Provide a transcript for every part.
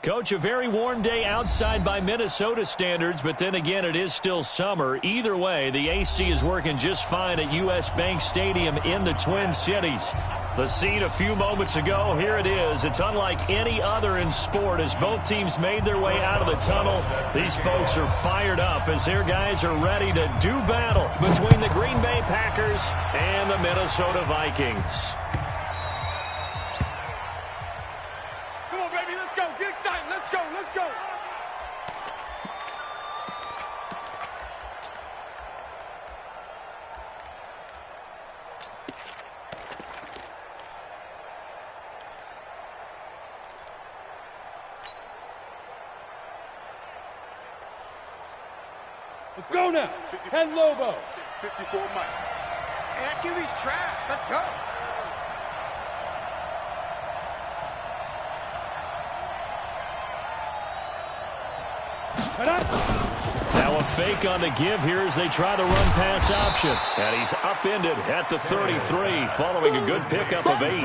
Coach, a very warm day outside by Minnesota standards, but then again, it is still summer. Either way, the AC is working just fine at U.S. Bank Stadium in the Twin Cities. The scene a few moments ago, here it is. It's unlike any other in sport as both teams made their way out of the tunnel. These folks are fired up as their guys are ready to do battle between the Green Bay Packers and the Minnesota Vikings. Let's go now. 10 Lobo. 54 Mike. Hey, that QB's trash. Let's go. Now a fake on the give here as they try the run-pass option. And he's upended at the 33 following a good pickup of 8.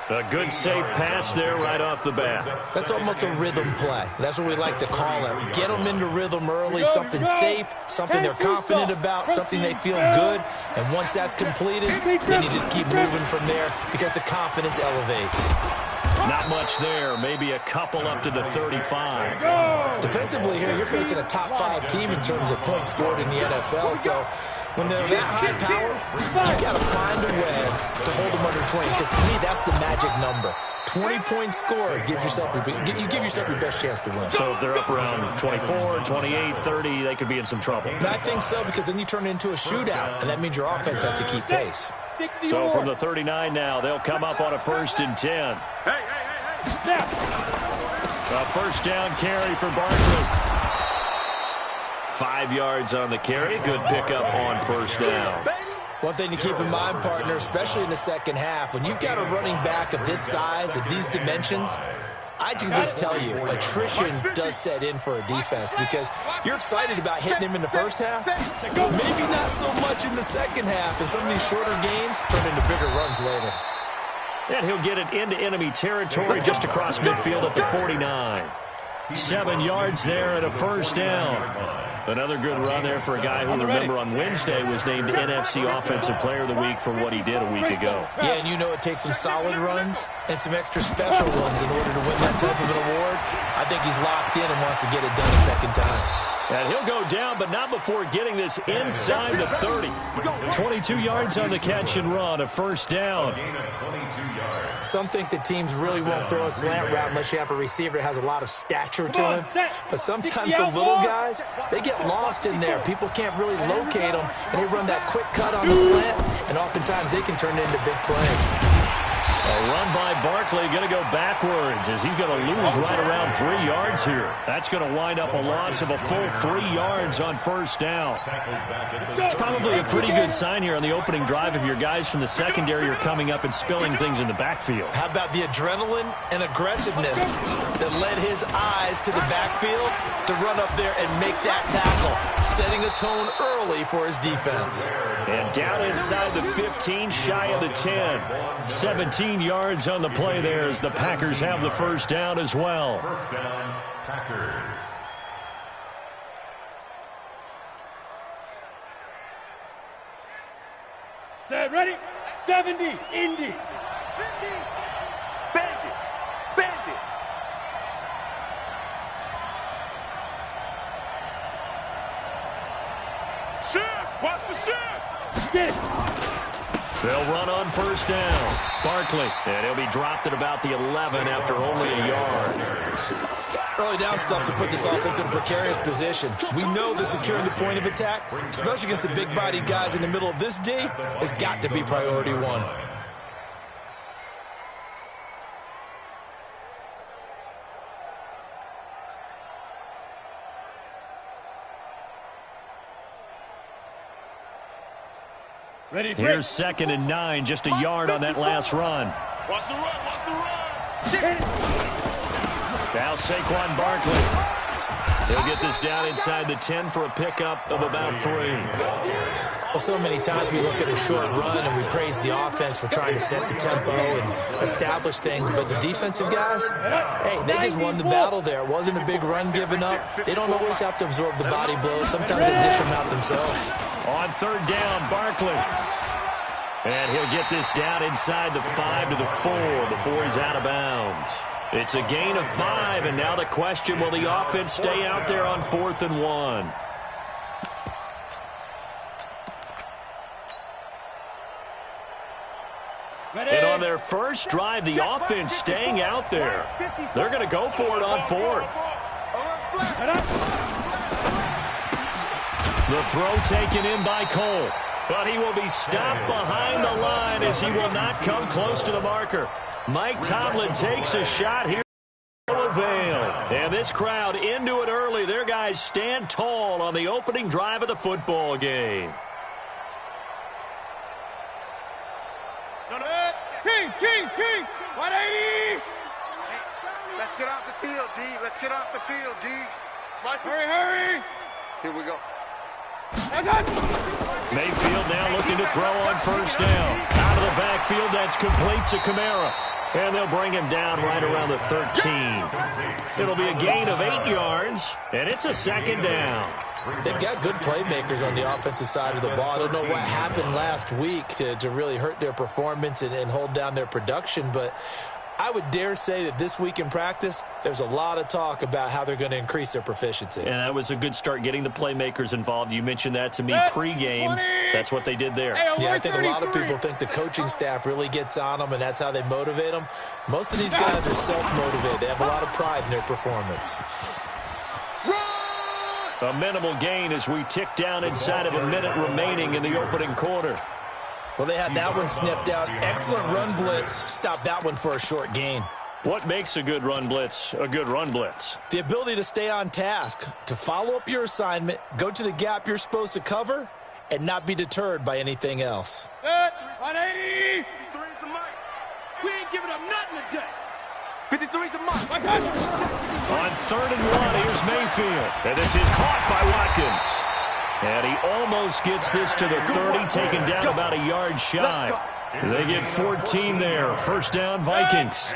A good safe pass there right off the bat. That's almost a rhythm play. That's what we like to call it. Get them into rhythm early, something safe, something they're confident about, something they feel good. And once that's completed, then you just keep moving from there because the confidence elevates. Not much there. Maybe a couple up to the 35. Defensively here, you're facing a top-5 team in terms of points scored in the NFL. So when they're that high-powered, you got to find a way to hold them under 20. Because to me, that's the magic number. 20-point score gives yourself you give yourself your best chance to win. So if they're up around 24, 28, 30, they could be in some trouble. And I think so, because then you turn it into a shootout, and that means your offense has to keep pace. So from the 39 now, they'll come up on a 1st and 10. Hey. A first down carry for Barkley. 5 yards on the carry. Good pickup on first down. One thing to keep in mind, partner, especially in the second half, when you've got a running back of this size, of these dimensions, I can just tell you, attrition does set in for a defense because you're excited about hitting him in the first half, maybe not so much in the second half, and some of these shorter gains turn into bigger runs later. And he'll get it into enemy territory just across midfield at the 49. 7 yards there and a first down. Another good run there for a guy who, remember, on Wednesday was named NFC Offensive Player of the Week for what he did a week ago. Yeah, and you know it takes some solid runs and some extra special runs in order to win that type of an award. I think he's locked in and wants to get it done a second time. And he'll go down, but not before getting this inside the 30. 22 yards on the catch and run, a first down. Some think the teams really won't throw a slant route unless you have a receiver that has a lot of stature to him. But sometimes the little guys, they get lost in there. People can't really locate them, and they run that quick cut on the slant, and oftentimes they can turn it into big plays. A run by Barkley, going to go backwards as he's going to lose right around 3 yards here. That's going to wind up a loss of a full 3 yards on first down. It's probably a pretty good sign here on the opening drive if your guys from the secondary are coming up and spilling things in the backfield. How about the adrenaline and aggressiveness that led his eyes to the backfield to run up there and make that tackle, setting a tone early for his defense. And down inside the 15, shy of the 10. 17 yards on the play there as the Packers have the first down as well. First down, Packers. Set, ready, 70, Indy. 50. Bandit. Shift, watch the shift. Get it. They'll run on first down. Barkley, and he'll be dropped at about the 11 after only a yard. Early down stuff to put this offense in a precarious position. We know that securing the point of attack, especially against the big-bodied guys in the middle of this D, has got to be priority one. Ready, here's 2nd and 9, just a yard on that last run. Watch the run. Now Saquon Barkley. He'll get this down inside the 10 for a pickup of about 3. Well, so many times we look at a short run and we praise the offense for trying to set the tempo and establish things, but the defensive guys, hey, they just won the battle there. It wasn't a big run given up. They don't always have to absorb the body blows. Sometimes they dish them out themselves. On third down, Barkley. And he'll get this down inside the 5 to the 4 before he's out of bounds. It's a gain of 5, and now the question, will the offense stay out there on 4th and 1? And on their first drive, the offense staying out there. They're going to go for it on 4th. The throw taken in by Cole. But he will be stopped behind the line as he will not come close to the marker. Mike Tomlin takes a shot here. No avail. And this crowd into it early. Their guys stand tall on the opening drive of the football game. Kings, 180! Let's get off the field, D. Let's get off the field, D. Hurry! Here we go. Mayfield now looking to throw on first down. Out of the backfield, that's complete to Kamara. And they'll bring him down right around the 13. It'll be a gain of 8 yards, and it's a second down. They've got good playmakers on the offensive side of the ball. I don't know what happened last week to really hurt their performance and hold down their production, but I would dare say that this week in practice, there's a lot of talk about how they're going to increase their proficiency. And that was a good start getting the playmakers involved. You mentioned that to me pregame. That's what they did there. Yeah, I think a lot of people think the coaching staff really gets on them, and that's how they motivate them. Most of these guys are self-motivated. They have a lot of pride in their performance. A minimal gain as we tick down inside of a minute remaining in the opening quarter. Well, they had that one sniffed out. Excellent run blitz. Stopped that one for a short gain. What makes a good run blitz a good run blitz? The ability to stay on task, to follow up your assignment, go to the gap you're supposed to cover, and not be deterred by anything else. 180! 53's the mic. We ain't giving up nothing today. 53's the mic. On 3rd and 1, here's Mayfield. And this is caught by Watkins. And he almost gets this to the 30, taken down about a yard shy. They get 14 there. First down, Vikings.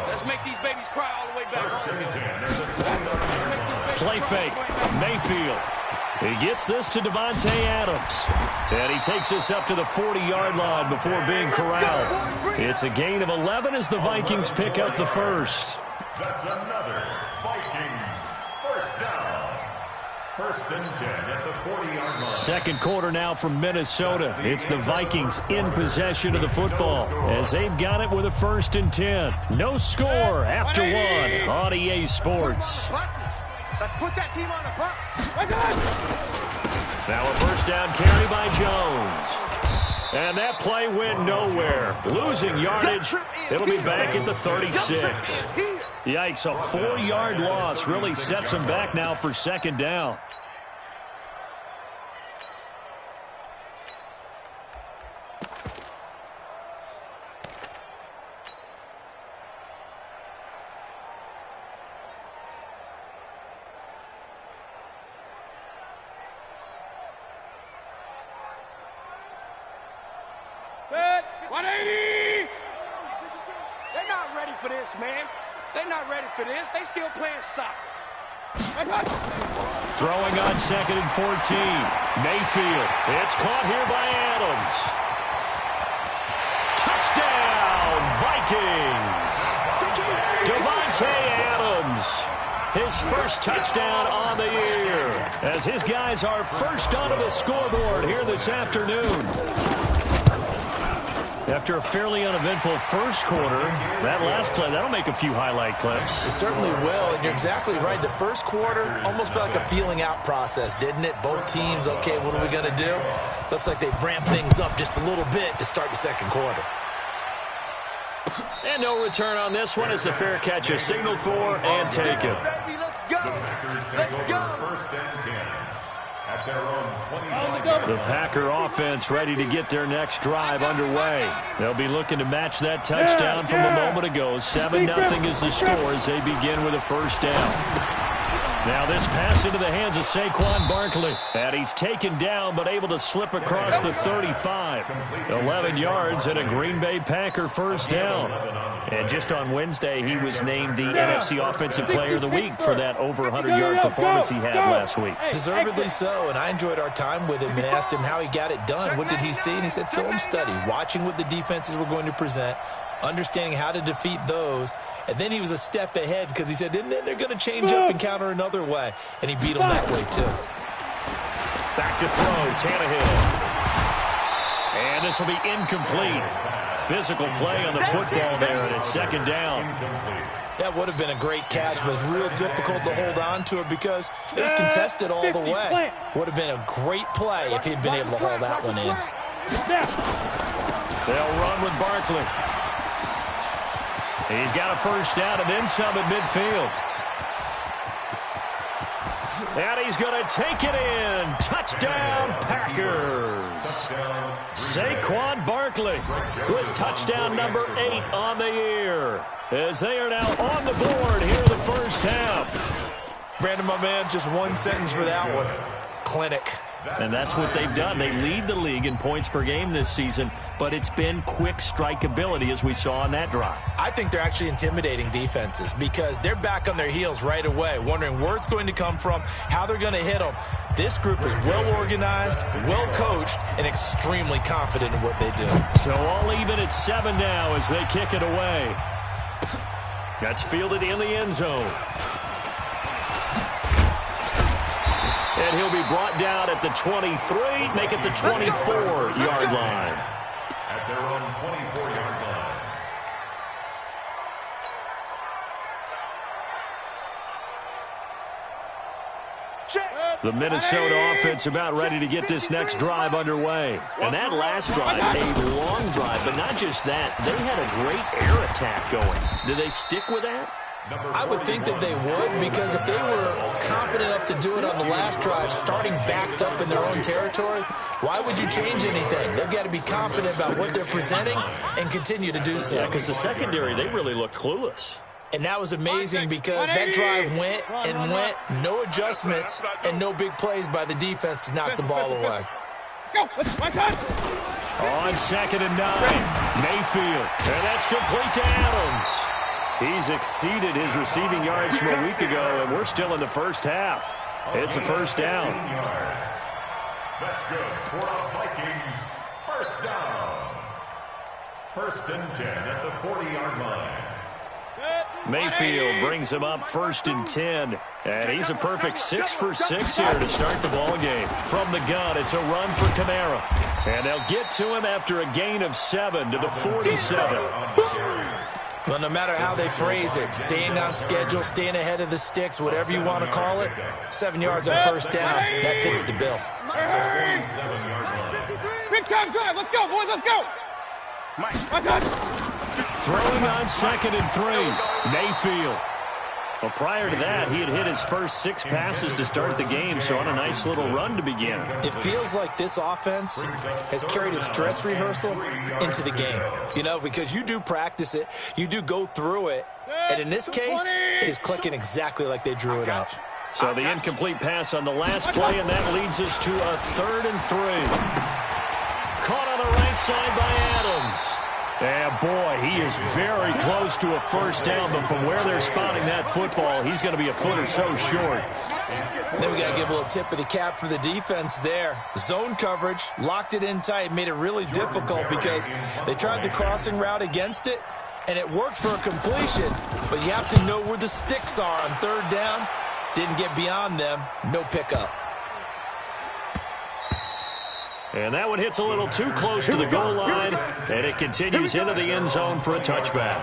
Let's make these babies cry all the way back. Play fake. Mayfield. He gets this to Davante Adams. And he takes this up to the 40-yard line before being corralled. It's a gain of 11 as the Vikings pick up the first. That's another Vikings first down. First and 10 at the 40-yard line. Second quarter now from Minnesota. It's the Vikings in possession of the football as they've got it with a 1st and 10. No score after 1 on EA Sports. Let's put that team on the bus. Now a first down carry by Jones. And that play went nowhere. Losing yardage. It'll be back at the 36. Yikes, a 4-yard loss really sets them back now for second down. Set, 180! They're not ready for this, man. They're not ready for this. They still playing soccer. Throwing on 2nd and 14. Mayfield. It's caught here by Adams. Touchdown, Vikings. Davante Adams. His first touchdown on the year as his guys are first onto the scoreboard here this afternoon. After a fairly uneventful first quarter, that last play, that'll make a few highlight clips. It certainly will, and you're exactly right. The first quarter almost felt like a feeling out process, didn't it? Both teams, okay, what are we going to do? Looks like they ramped things up just a little bit to start the second quarter. And no return on this one as the fair catch is signaled for and taken. Let's go. The Packers take over 1st and 10 at their own 25. The Packer offense ready to get their next drive underway. They'll be looking to match that touchdown from a moment ago. 7-0 is the score as they begin with a first down. Now this pass into the hands of Saquon Barkley. And he's taken down but able to slip across the 35. 11 yards and a Green Bay Packer first down. And just on Wednesday, he was named the NFC Offensive Player of the Week for that over 100-yard performance he had last week. Deservedly so, and I enjoyed our time with him and asked him how he got it done. What did he see? And he said film study, watching what the defenses were going to present, understanding how to defeat those. And then he was a step ahead because he said, and then they're going to change up and counter another way. And he beat them that way, too. Back to throw, Tannehill. And this will be incomplete. Physical play on the football there, and it's second down. That would have been a great catch, but it's real difficult to hold on to it because it was contested all the way. Would have been a great play if he'd been able to hold that one in. They'll run with Barkley. He's got a first down and then some at midfield. And he's going to take it in. Touchdown, Packers. Saquon Barkley with touchdown number 8 on the year. As they are now on the board here in the first half. Brandon, my man, just one sentence for that one. Clinic. And that's what they've done. They lead the league in points per game this season, but it's been quick strikeability as we saw on that drive. I think they're actually intimidating defenses because they're back on their heels right away, wondering where it's going to come from, how they're going to hit them. This group is well organized, well coached, and extremely confident in what they do. So all even at 7 now as they kick it away. That's fielded in the end zone. And he'll be brought down at the 23, make it the 24-yard line. At their own 24-yard line. The Minnesota offense about ready to get this next drive underway. And that last drive, a long drive, but not just that. They had a great air attack going. Do they stick with that? I would think that they would, because if they were confident enough to do it on the last drive, starting backed up in their own territory, why would you change anything? They've got to be confident about what they're presenting and continue to do so. Yeah, because the secondary, they really looked clueless. And that was amazing because that drive went and went, no adjustments, and no big plays by the defense to knock the ball away. On 2nd and 9, Mayfield. And that's complete to Adams. He's exceeded his receiving yards from a week ago, and we're still in the first half. It's a first down. That's good for the Vikings. First down. 1st and 10 at the 40-yard line. Mayfield brings him up 1st and 10. And he's a perfect 6 for 6 here to start the ball game. From the gun, it's a run for Kamara. And they'll get to him after a gain of 7 to the 47. Well, no matter how they phrase it, staying on schedule, staying ahead of the sticks, whatever you want to call it, 7 yards on first down, that fits the bill. Big time drive. Let's go, boys. Let's go. Throwing on 2nd and 3, Mayfield. Well, prior to that, he had hit his first 6 passes to start the game, so on a nice little run to begin. It feels like this offense has carried its dress rehearsal into the game, you know, because you do practice it, you do go through it, and in this case, it is clicking exactly like they drew it up. So the incomplete pass on the last play, and that leads us to a 3rd and 3. Caught on the right side by Adams. And boy, he is very close to a first down, but from where they're spotting that football, he's going to be a foot or so short. Then we got to give a little tip of the cap for the defense there. Zone coverage, locked it in tight, made it really difficult because they tried the crossing route against it, and it worked for a completion, but you have to know where the sticks are on 3rd down. Didn't get beyond them, no pickup. And that one hits a little too close to the goal line, and it continues into the end zone for a touchback.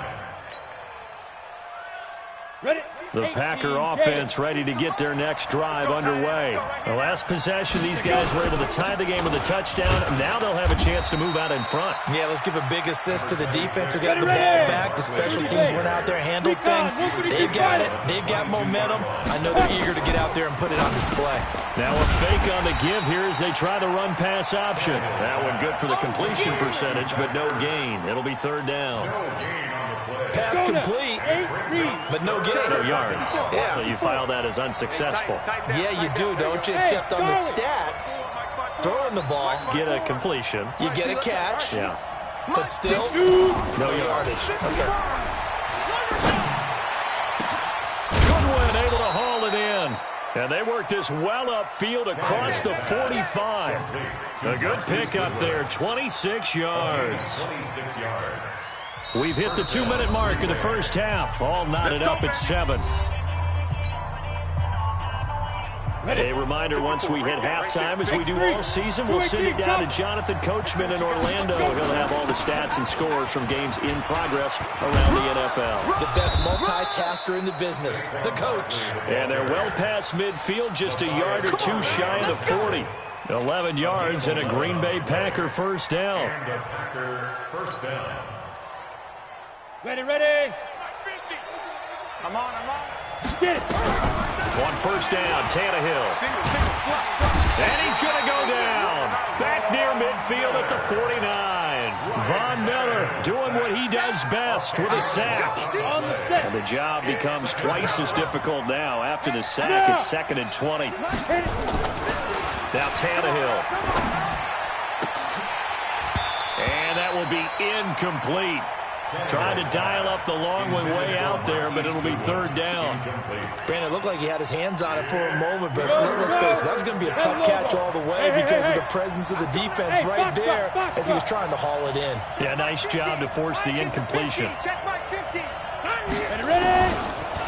The Packer offense ready to get their next drive underway. The last possession, these guys were able to tie the game with a touchdown. Now they'll have a chance to move out in front. Yeah, let's give a big assist to the defense who got the ball back. The special teams went out there, handled things. They've got it. They've got momentum. I know they're eager to get out there and put it on display. Now a fake on the give here as they try the run-pass option. That one good for the completion percentage, but no gain. It'll be third down. Pass complete, but no gain. No yards. Yeah. So you file that as unsuccessful. Yeah, you do, don't you? Except on the stats, throwing the ball, Get a completion. you get a catch, Yeah. but still, no yardage. Okay. Goodwin able to haul it in. And they work this well upfield across the 45. A good pick up there, 26 yards. 26 yards. We've hit the 2-minute mark of the first half. All knotted up at 7. A reminder, once we hit halftime, as we do all season, we'll send it down to Jonathan Coachman in Orlando. He'll have all the stats and scores from games in progress around the NFL. The best multitasker in the business, the coach. And they're well past midfield, just a yard or two shy of the 40. 11 yards and a Green Bay Packer first down. And a Packer first down. Ready. I'm on. Get it. One first down, Tannehill. Single, slot. And he's going to go down. Back near midfield at the 49. Von Miller doing what he does best with a sack. On the set. And the job becomes twice as difficult now. After the sack, it's 2nd and 20. Now Tannehill. And that will be incomplete. Trying to dial up the long one way out there, but it'll be third down. Brandon, it looked like he had his hands on it for a moment, but let's face it, that was going to be a tough catch all the way because of the presence of the defense right there as he was trying to haul it in. Yeah, nice job to force the incompletion. Check my 50. Ready.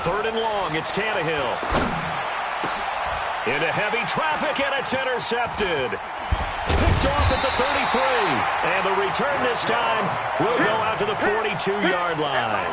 Third and long, it's Tannehill. Into heavy traffic, and it's intercepted. Picked off at the 33. And the return this time will go out to the 42-yard line.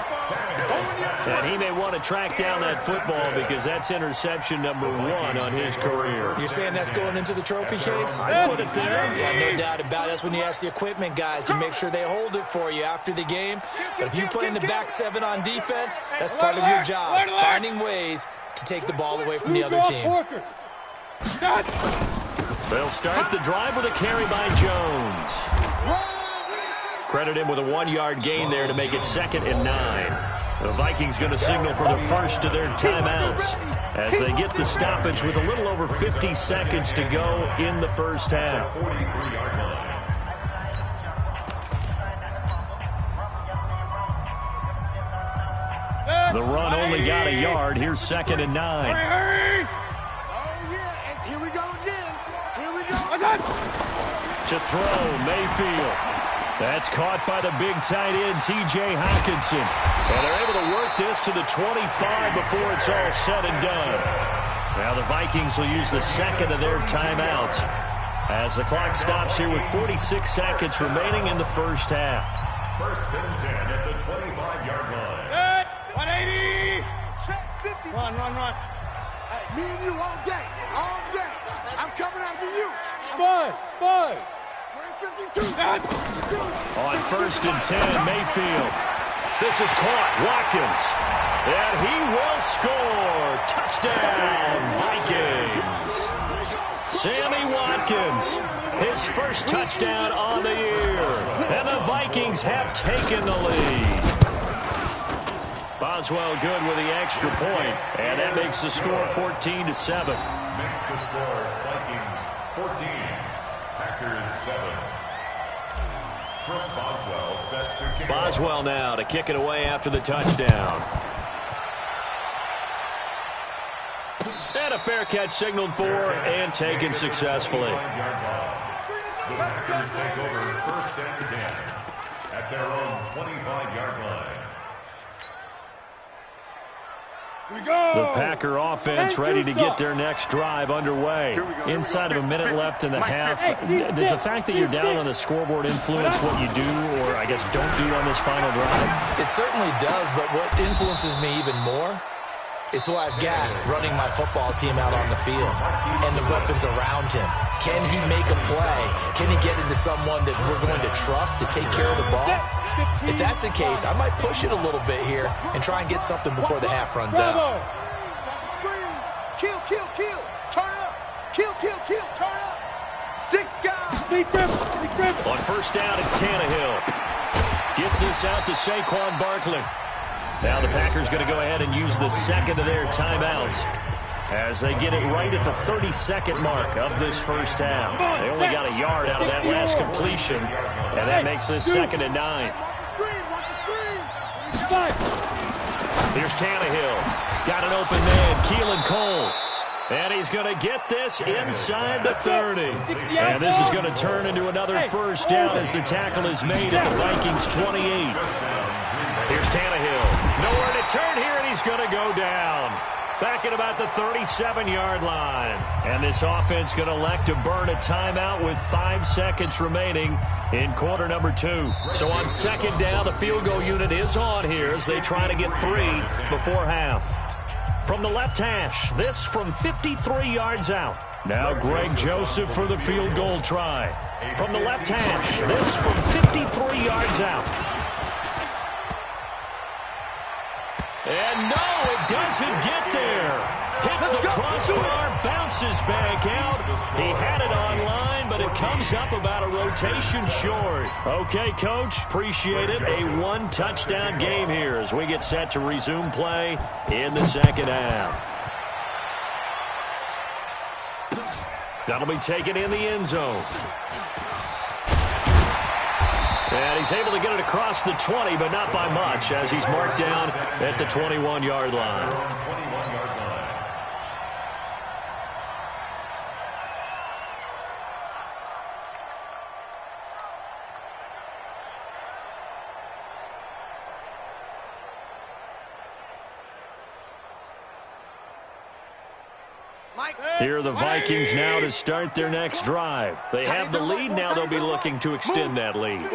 And he may want to track down that football because that's interception number 1 on his career. You're saying that's going into the trophy case? I put it there. Yeah, no doubt about it. That's when you ask the equipment guys to make sure they hold it for you after the game. But if you play in the back 7 on defense, that's part of your job, finding ways to take the ball away from the other team. They'll start the drive with a carry by Jones. Credit him with a 1-yard gain there to make it 2nd and 9. The Vikings going to signal for the first of their timeouts as they get the stoppage with a little over 50 seconds to go in the first half. The run only got a yard. Here's 2nd and 9. Hurry. Here we go again. To throw, Mayfield. That's caught by the big tight end, T.J. Hockenson. And they're able to work this to the 25 before it's all said and done. Now the Vikings will use the second of their timeouts as the clock stops here with 46 seconds remaining in the first half. First and 10 at the 25-yard line. 180. Check 50. Run. Me and you all day. I'm coming after you. Buzz. 52. On first and 10, Mayfield. This is caught. Watkins. And he will score. Touchdown, Vikings. Sammy Watkins. His first touchdown on the year. And the Vikings have taken the lead. Boswell good with the extra point. And that makes the score 14-7. Makes the score Vikings 14, Packers 7. Chris Boswell set to kick. Boswell now to kick it away after the touchdown. And a fair catch signaled for and taken successfully. The Packers take over first and 10 at their own 25-yard line. The Packer offense ready to get their next drive underway. Inside of a minute left in the half. Does the fact that you're down on the scoreboard influence what you do or, I guess, don't do on this final drive? It certainly does, but what influences me even more is who I've got running my football team out on the field and the weapons around him. Can he make a play? Can he get into someone that we're going to trust to take care of the ball? If that's the case, I might push it a little bit here and try and get something before the half runs out. Kill, kill, kill. Turn it up. Kill, kill, kill. Turn it up. 6 guys. On first down, it's Tannehill. Gets this out to Saquon Barkley. Now the Packers going to go ahead and use the second of their timeouts as they get it right at the 32nd mark of this first half. They only got a yard out of that last completion, and that makes this 2nd and 9. Here's Tannehill. Got an open man, Keelan Cole. And he's going to get this inside the 30. And this is going to turn into another first down as the tackle is made at the Vikings' 28. Here's Tannehill. Nowhere to turn here, and he's going to go down. Back at about the 37-yard line. And this offense going to elect to burn a timeout with 5 seconds remaining in quarter number 2. So on second down, the field goal unit is on here as they try to get 3 before half. From the left hash, this from 53 yards out. Now Greg Joseph for the field goal try. From the left hash, this from 53 yards out. And no, it doesn't get there. Hits the crossbar, bounces back out. He had it online, but it comes up about a rotation short. Okay, Coach, appreciate it. A 1-touchdown game here as we get set to resume play in the second half. That'll be taken in the end zone. And he's able to get it across the 20, but not by much, as he's marked down at the 21-yard line. Here are the Vikings now to start their next drive. They have the lead now. They'll be looking to extend that lead.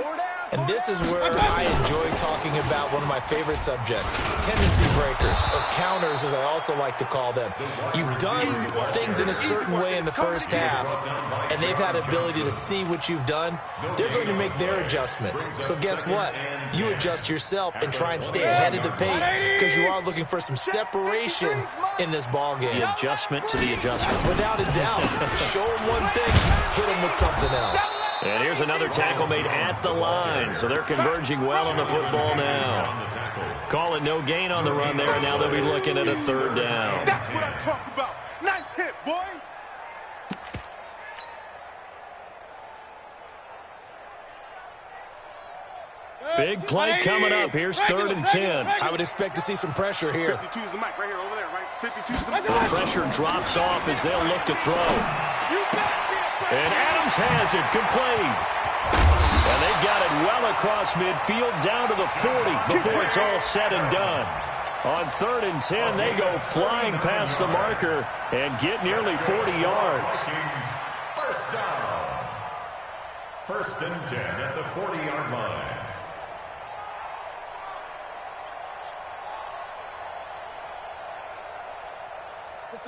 And this is where I enjoy talking about one of my favorite subjects, tendency breakers, or counters as I also like to call them. You've done things in a certain way in the first half, and they've had ability to see what you've done. They're going to make their adjustments. So guess what? You adjust yourself and try and stay ahead of the pace because you are looking for some separation in this ball game. The adjustment to the adjustment. Without a doubt. Show them one thing, hit them with something else. And here's another tackle made at the line. So they're converging well on the football now. Call it no gain on the run there, and now they'll be looking at a third down. That's what I'm talking about. Nice hit, boy. Big play coming up. Here's 3rd and 10. I would expect to see some pressure here. 52 is the mic right here, over there, right? 52 is the mic. The pressure drops off as they'll look to throw. And Adams has it complete. And they've got it well across midfield down to the 40 before it's all said and done. On 3rd and 10, they go flying past the marker and get nearly 40 yards. First down. 1st and 10 at the 40-yard line.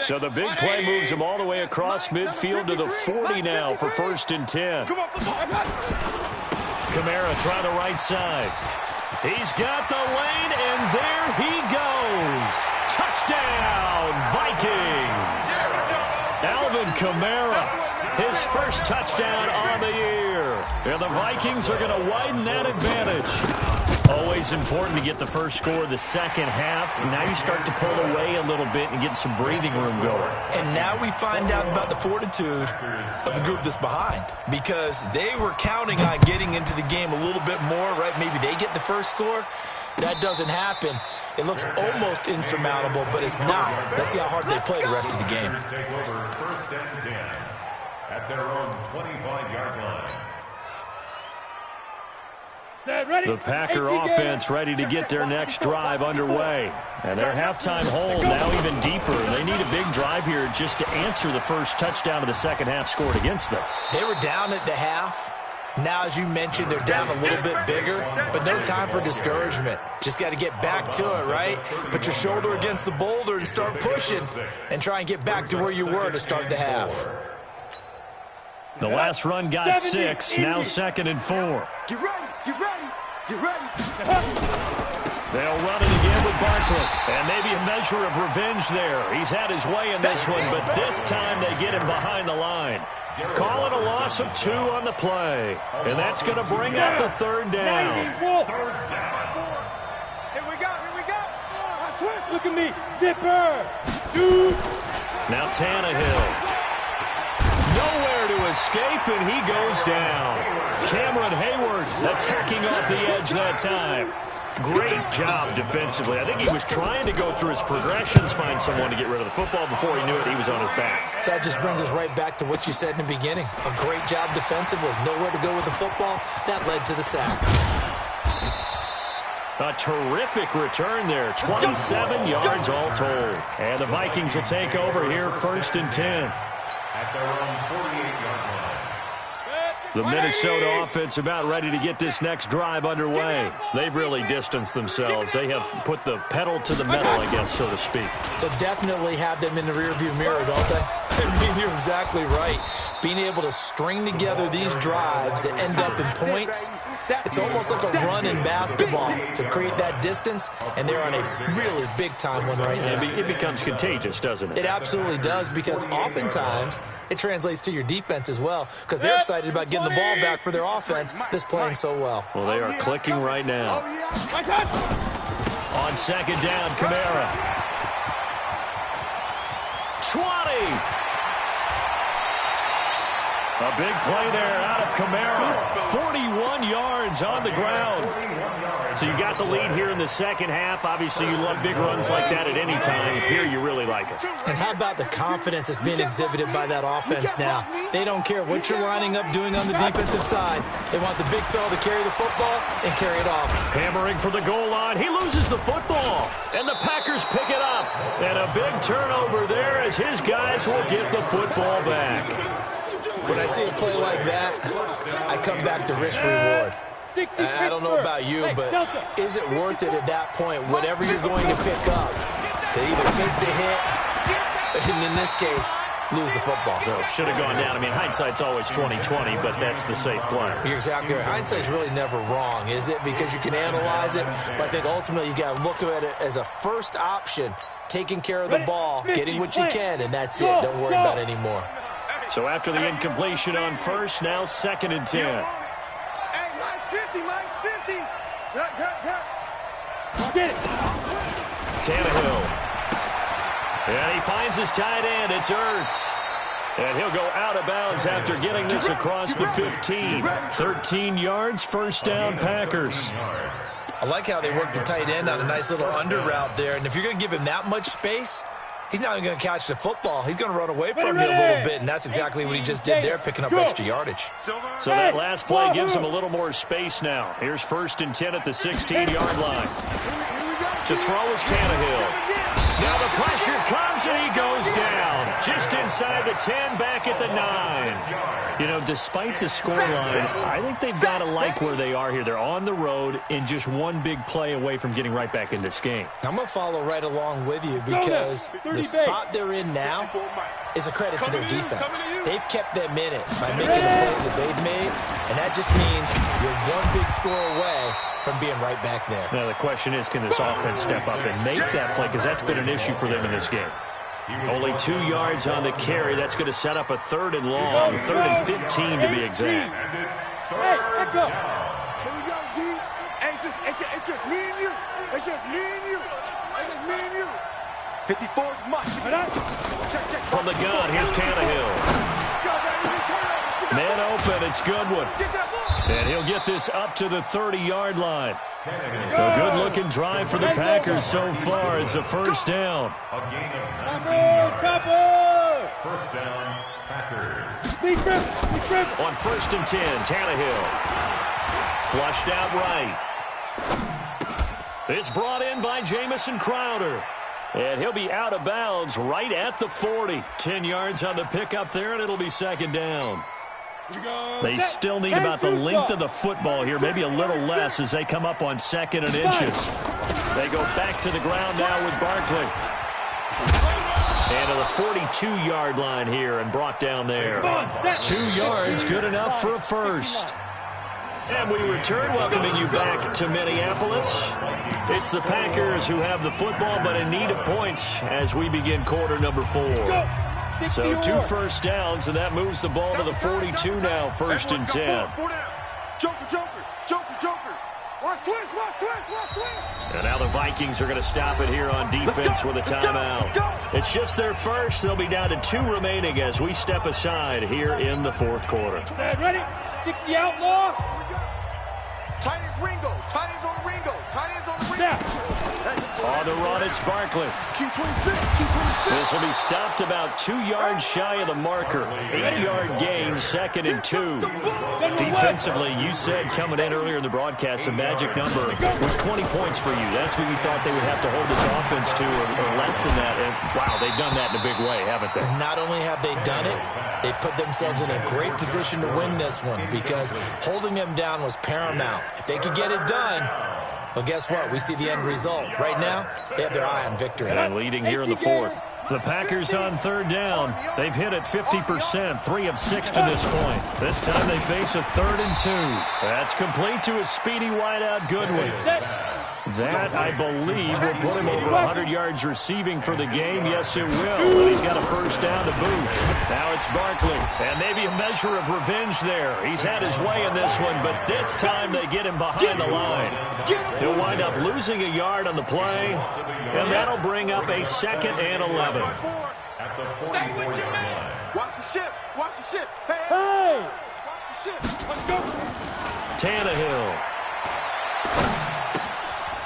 So the big play moves him all the way across midfield to the 40 now for 1st and 10. Kamara trying the right side. He's got the lane, and there he goes. Touchdown, Vikings. Alvin Kamara, his first touchdown on the year. And the Vikings are going to widen that advantage. Always important to get the first score of the second half. Now you start to pull away a little bit and get some breathing room going. And now we find out about the fortitude of the group that's behind, because they were counting on getting into the game a little bit more, right? Maybe they get the first score. That doesn't happen. It looks almost insurmountable, but it's not. Let's see how hard they play the rest of the game. Take over 1st and 10 at their own 25-yard line. The Packer offense ready to get their next drive underway. And their halftime hole now even deeper. They need a big drive here just to answer the first touchdown of the second half scored against them. They were down at the half, Now, as you mentioned, they're down a little bit bigger, but no time for discouragement. Just got to get back to it, right? Put your shoulder against the boulder and start pushing and try and get back to where you were to start the half. The last run got 6, now 2nd and 4. Get ready, get ready, get ready. They'll run it again with Barkley. And maybe a measure of revenge there. He's had his way in this one, but this time they get him behind the line. Call it a loss of 2 on the play. And that's going to bring up the 3rd down. Here we go, here we go. Look at me, zipper. 2. Now Tannehill. Nowhere to escape, and he goes down. Cameron Hayward attacking off the edge that time. Great job defensively. I think he was trying to go through his progressions, find someone to get rid of the football. Before he knew it, he was on his back. So that just brings us right back to what you said in the beginning. A great job defensively. Nowhere to go with the football. That led to the sack. A terrific return there. 27 yards all told. And the Vikings will take over here, 1st and 10. At their own 48-yard line. The Minnesota offense about ready to get this next drive underway. They've really distanced themselves. They have put the pedal to the metal, I guess, so to speak. So definitely have them in the rearview mirror, don't they? I mean, you're exactly right. Being able to string together these drives that end up in points, it's almost like a run in basketball to create that distance, and they're on a really big-time one right now. It becomes contagious, doesn't it? It absolutely does, because oftentimes it translates to your defense as well, because they're excited about getting the ball back for their offense that's playing so well. Well, they are clicking right now. On 2nd down, Kamara. 20. A big play there out of Kamara. 41 yards on the ground. So you got the lead here in the second half. Obviously, you love big runs like that at any time. Here, you really like it. And how about the confidence that's being exhibited by that offense now? They don't care what you're lining up doing on the defensive side. They want the big fella to carry the football and carry it off. Hammering for the goal line. He loses the football. And the Packers pick it up. And a big turnover there as his guys will get the football back. When I see a play like that, I come back to risk-reward. I don't know about you, but is it worth it at that point, whatever you're going to pick up, to either take the hit, and in this case, lose the football? So should have gone down. I mean, hindsight's always 20/20, but that's the safe play. You're exactly right. Hindsight's really never wrong, is it? Because you can analyze it, but I think ultimately you got to look at it as a first option, taking care of the ball, getting what you can, and that's it. Don't worry about it anymore. So after the incompletion on 1st, now 2nd and 10. Hey, Mike's 50, Mike's 50. Get it. Tannehill. And he finds his tight end. It's Ertz. And he'll go out of bounds after getting this across the 15. 13 yards, 1st down, Packers. I like how they work the tight end on a nice little under route there. And if you're going to give him that much space, he's not even going to catch the football. He's going to run away from you a little bit, and that's exactly what he just did there, picking up extra yardage. So that last play gives him a little more space now. Here's 1st and 10 at the 16-yard line. To throw is Tannehill. Now the pressure comes, and he goes down. Just inside the 10, back at the 9. You know, despite the scoreline, I think they've got to like where they are here. They're on the road and just one big play away from getting right back in this game. I'm going to follow right along with you because the spot they're in now is a credit to their defense. They've kept them in it by making the plays that they've made, and that just means you're one big score away from being right back there. Now the question is, can this offense step up and make that play? Because that's been an issue for them in this game. Only 2 yards on the carry. That's going to set up a 3rd and long, 3rd and 15 to be exact. Hey, let's go. Here we go, D. Hey, it's just me and you. It's just me and you. It's just me and you. 54 much. Check. From the gun, here's Tannehill. Man open, it's Goodwin. And he'll get this up to the 30-yard line. A good-looking drive for the Packers so far. It's a 1st down. A gain of 19 yards. 1st down, Packers. On 1st and 10, Tannehill. Flushed out right. It's brought in by Jamison Crowder. And he'll be out of bounds right at the 40. 10 yards on the pickup there, and it'll be 2nd down. They still need about the length of the football here, maybe a little less as they come up on 2nd and inches. They go back to the ground now with Barkley. And to the 42-yard line here and brought down there. 2 yards, good enough for a first. And we return, welcoming you back to Minneapolis. It's the Packers who have the football, but in need of points as we begin quarter number 4. So 2 first downs, and that moves the ball to the 42 now, 1st and 10. Joker. Watch twist. And now the Vikings are going to stop it here on defense with a timeout. It's just their first. They'll be down to 2 remaining as we step aside here in the 4th quarter. Ready? 60 outlaw. Tight ends Ringo. Tight ends on Ringo. On the run, it's Barkley. Key 26. This will be stopped about 2 yards shy of the marker. 8-yard gain, 2nd and 2. Defensively, you said coming in earlier in the broadcast, the magic number was 20 points for you. That's what you thought they would have to hold this offense to, or less than that. And wow, they've done that in a big way, haven't they? Not only have they done it, they put themselves in a great position to win this one because holding them down was paramount. If they could get it done, well, guess what? We see the end result. Right now, they have their eye on victory. And leading here in the 4th. The Packers on 3rd down. They've hit it 50%, 3 of 6 to this point. This time they face a 3rd and 2. That's complete to a speedy wideout Goodwin. That, I believe, will put him over 100 yards receiving for the game. Yes, it will. And he's got a first down to boot. Now it's Barkley. And maybe a measure of revenge there. He's had his way in this one, but this time they get him behind the line. He'll wind up losing a yard on the play, and that'll bring up a 2nd and 11. Watch the ship. Hey! Watch the ship. Let's go. Tannehill.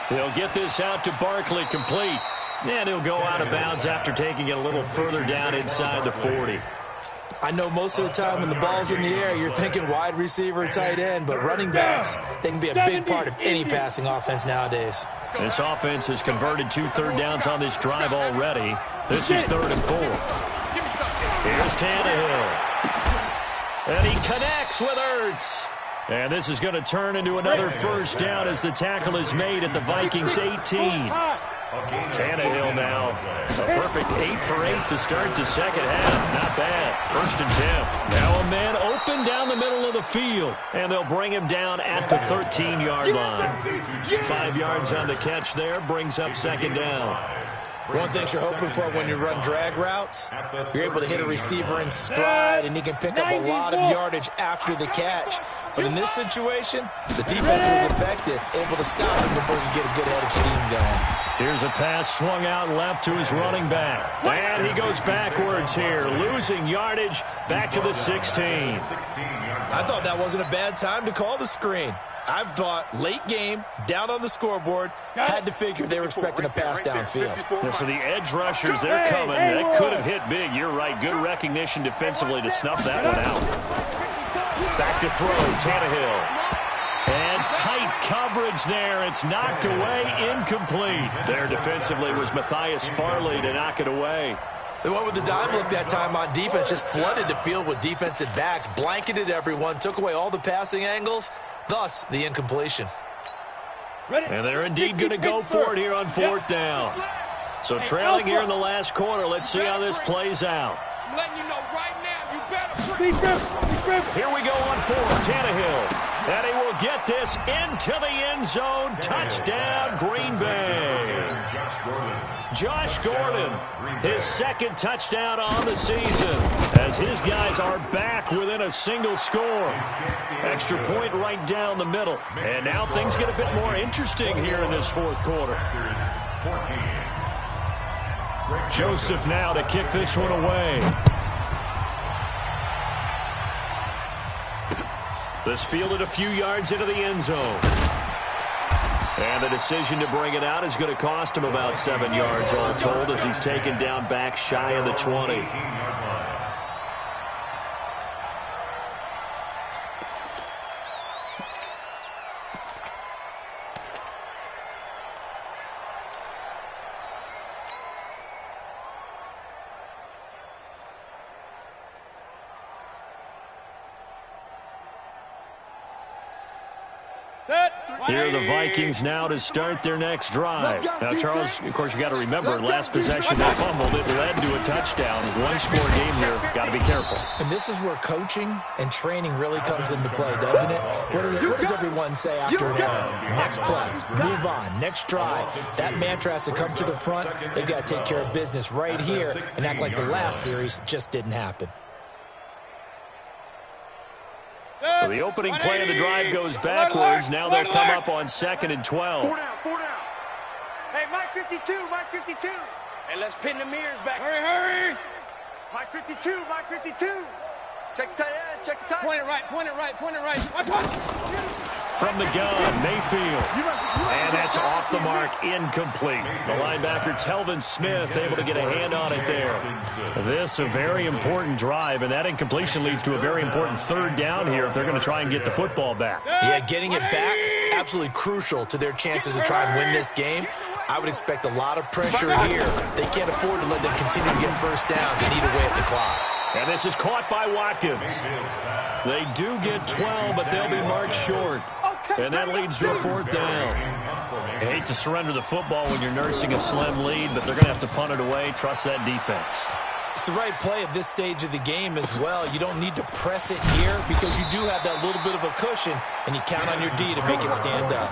He'll get this out to Barkley, complete. And he'll go out of bounds after taking it a little further down inside the 40. I know most of the time when the ball's in the air, you're thinking wide receiver, tight end, but running backs, they can be a big part of any passing offense nowadays. This offense has converted 2 third downs on this drive already. This is 3rd and 4. Here's Tannehill. And he connects with Ertz. And this is going to turn into another first down as the tackle is made at the Vikings 18. Tannehill now, a perfect 8 for 8 to start the 2nd half. Not bad. 1st and 10. Now a man open down the middle of the field, and they'll bring him down at the 13-yard line. 5 yards on the catch there, brings up 2nd down. One thing you're hoping for when you run drag routes, you're able to hit a receiver in stride, and he can pick up a lot of yardage after the catch. But in this situation, the defense was effective, able to stop him before he could get a good head of steam going. Here's a pass swung out left to his running back. And he goes backwards here, losing yardage back to the 16. I thought that wasn't a bad time to call the screen. I've thought late game, down on the scoreboard, had to figure they were expecting a pass downfield. Yeah, so the edge rushers, they're coming. That could have hit big. You're right. Good recognition defensively to snuff that one out. Back to throw, Tannehill. And tight coverage there. It's knocked away, incomplete. There defensively was Matthias Farley to knock it away. They went with the dime look that time on defense, just flooded the field with defensive backs, blanketed everyone, took away all the passing angles, thus the incompletion. And they're indeed going to go for it here on 4th down. So trailing here in the last quarter, let's see how this plays out. I'm letting you know right now, you better. Here we go on 4th, Tannehill. And he will get this into the end zone. Touchdown, Green Bay. Josh Gordon, his 2nd touchdown on the season, as his guys are back within a single score. Extra point right down the middle. And now things get a bit more interesting here in this 4th quarter. Joseph now to kick this one away. This fielded a few yards into the end zone. And the decision to bring it out is going to cost him about 7 yards all told as he's taken down back shy of the 20. Here are the Vikings now to start their next drive. Now, Charles, of course, you got to remember, last possession they fumbled. It led to a touchdown. One-score game here. Got to be careful. And this is where coaching and training really comes into play, doesn't it? What does everyone say after an error? Next play, move on, next drive. That mantra has to come to the front. They've got to take care of business right here and act like the last series just didn't happen. So the opening play of the drive goes backwards. Now they'll come up on 2nd and 12. 4 down, 4 down. Hey, Mike 52, Mike 52. Hey, let's pin the mirrors back. Hurry. Mike 52, Mike 52. Check the tight end, check the tight end. Point it right. From the gun, Mayfield. And that's off the mark, incomplete. The linebacker, Telvin Smith, able to get a hand on it there. This a very important drive, and that incompletion leads to a very important 3rd down here if they're going to try and get the football back. Yeah, getting it back, absolutely crucial to their chances to try and win this game. I would expect a lot of pressure here. They can't afford to let them continue to get first downs and eat away at the clock. And this is caught by Watkins. They do get 12, but they'll be marked short. And that leads to a 4th down. I hate to surrender the football when you're nursing a slim lead, but they're going to have to punt it away. Trust that defense. It's the right play at this stage of the game as well. You don't need to press it here because you do have that little bit of a cushion, and you count on your D to make it stand up.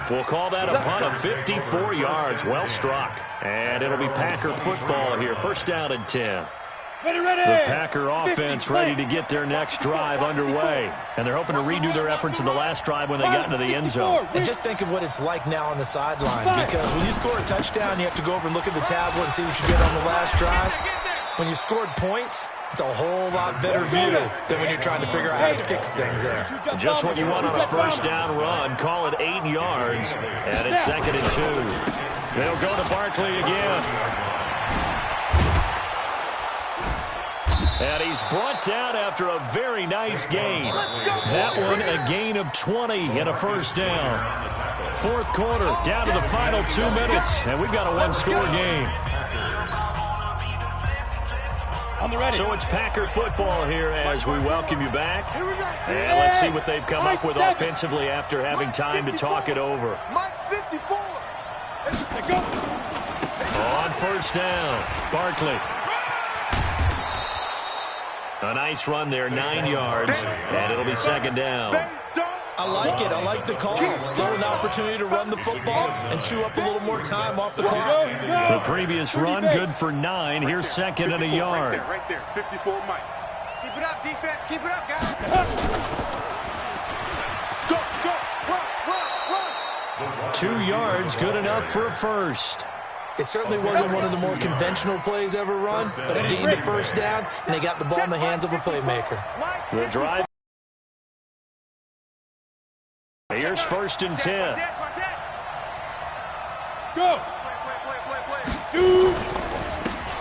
We'll call that a punt of 54 yards. Well struck. And it'll be Packer football here. 1st down and 10. The Packer offense ready to get their next drive underway. And they're hoping to redo their efforts in the last drive when they got into the end zone. And just think of what it's like now on the sideline, because when you score a touchdown, you have to go over and look at the tablet and see what you did on the last drive. When you scored points, it's a whole lot better view than when you're trying to figure out how to fix things there. Just what you want on a 1st down run. Call it 8 yards. And it's 2nd and 2. They'll go to Barkley again. And he's brought down after a very nice gain. That one a gain of 20 and a 1st down. 4th quarter, down to the final 2 minutes, and we've got a 1-score game. So it's Packer football here as we welcome you back. And let's see what they've come up with offensively after having time to talk it over. Mike 54. On 1st down, Barkley. A nice run there, 9 yards, and it'll be 2nd down. I like it. I like the call. Still an opportunity to run the football and chew up a little more time off the clock. The previous run, good for 9. Here's 2nd and a yard. Right there, 54 Mike. Keep it up, defense. Keep it up, guys. Run. 2 yards, good enough for a 1st. It certainly wasn't one of the more conventional plays ever run, but it gained a 1st down, and they got the ball in the hands of a playmaker. The drive. Here's 1st and 10. Go.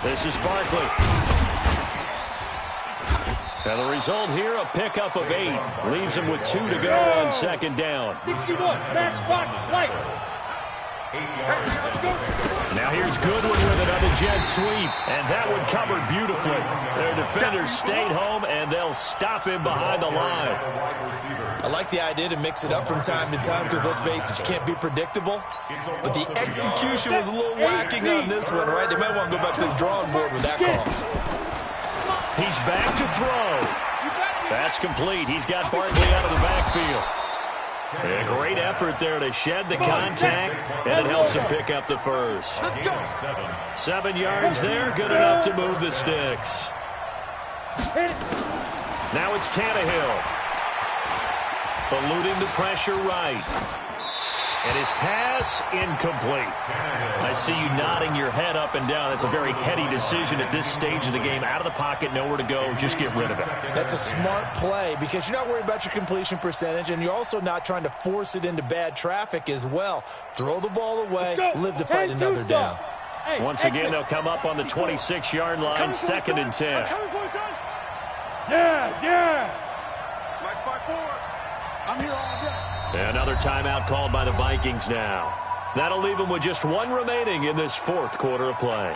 This is Barkley. And the result here, a pickup of 8. Leaves him with 2 to go on 2nd down. 61, matchbox lights. Now here's Goodwin with it on the jet sweep, and that one covered beautifully. Their defenders stayed home, and they'll stop him behind the line. I like the idea to mix it up from time to time because, let's face it, you can't be predictable. But the execution was a little lacking on this one, right? They might want to go back to the drawing board with that call. He's back to throw. That's complete. He's got Barkley out of the backfield. A great effort there to shed the contact, and it helps him pick up the 1st. 7 yards there, good enough to move the sticks. Now it's Tannehill. Eluding the pressure right. And his pass, incomplete. I see you nodding your head up and down. It's a very heady decision at this stage of the game. Out of the pocket, nowhere to go. Just get rid of it. That's a smart play because you're not worried about your completion percentage, and you're also not trying to force it into bad traffic as well. Throw the ball away, live to fight another down. Once again, they'll come up on the 26-yard line, 2nd and 10. Yes. Mike 54. I'm here all day. Another timeout called by the Vikings now. That'll leave them with just 1 remaining in this 4th quarter of play.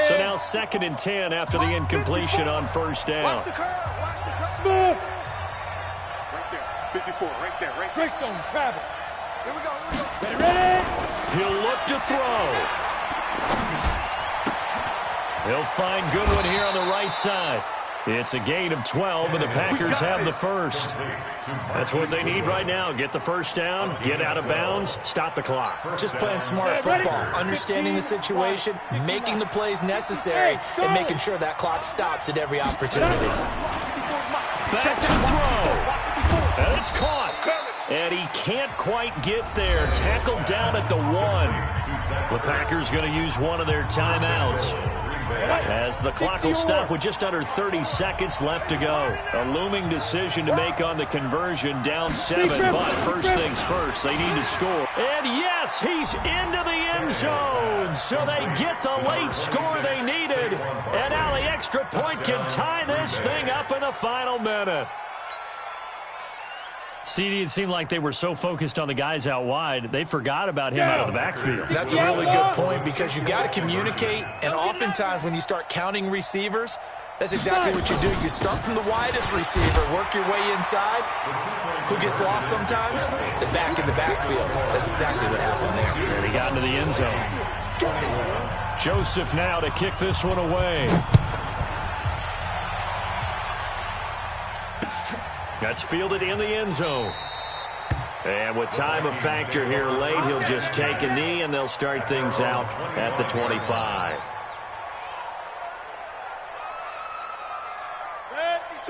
So now now 2nd and 10 after the incompletion on first down. Watch the curve. Watch the curve. Right there. 54. Right there. Right there. Greystone, travel. Here we go. Here we go. Ready? He'll look to throw. He'll find Goodwin here on the right side. It's a gain of 12, and the Packers have the first. That's what they need right now. Get the first down, get out of bounds, stop the clock. Just playing smart football, understanding the situation, making the plays necessary, and making sure that clock stops at every opportunity. Back to throw. And it's caught. And he can't quite get there. Tackled down at the 1. The Packers going to use one of their timeouts, as the clock will stop with just under 30 seconds left to go. A looming decision to make on the conversion, down 7. But first things first, they need to score. And yes, he's into the end zone. So they get the late score they needed. And now the extra point can tie this thing up in the final minute. CD, it seemed like they were so focused on the guys out wide, they forgot about him out of the backfield. That's a really good point, because you've got to communicate, and oftentimes when you start counting receivers, that's exactly what you do. You start from the widest receiver, work your way inside. Who gets lost sometimes? The back in the backfield. That's exactly what happened there. And he got into the end zone. Joseph now to kick this one away. That's fielded in the end zone. And with time a factor here late, he'll just take a knee, and they'll start things out at the 25.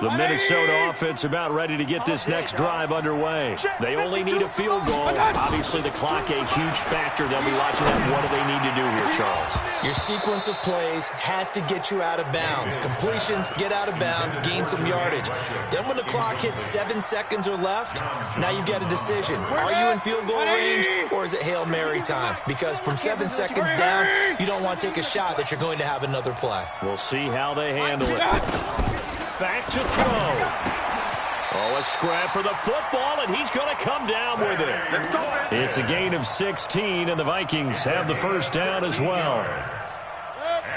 The Minnesota offense about ready to get this next drive underway. They only need a field goal. Obviously, the clock a huge factor. They'll be watching that. What do they need to do here, Charles? Your sequence of plays has to get you out of bounds. Completions, get out of bounds, gain some yardage. Then when the clock hits 7 seconds or left, now you've got a decision. Are you in field goal range, or is it Hail Mary time? Because from 7 seconds down, you don't want to take a shot that you're going to have another play. We'll see how they handle it. Back to throw. Oh, a scrap for the football, and he's going to come down with it. It's a gain of 16, and the Vikings have the first down as well.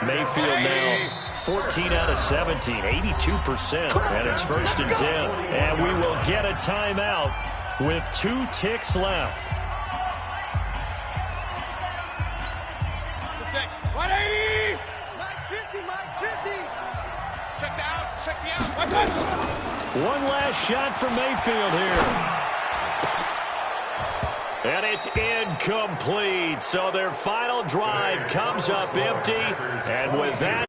Mayfield now 14 out of 17, 82%, and it's 1st and 10. And we will get a timeout with 2 ticks left. 180! Mike 50. Check the outs. Check the outs. One last shot from Mayfield here. And it's incomplete. So their final drive comes up empty. And with that,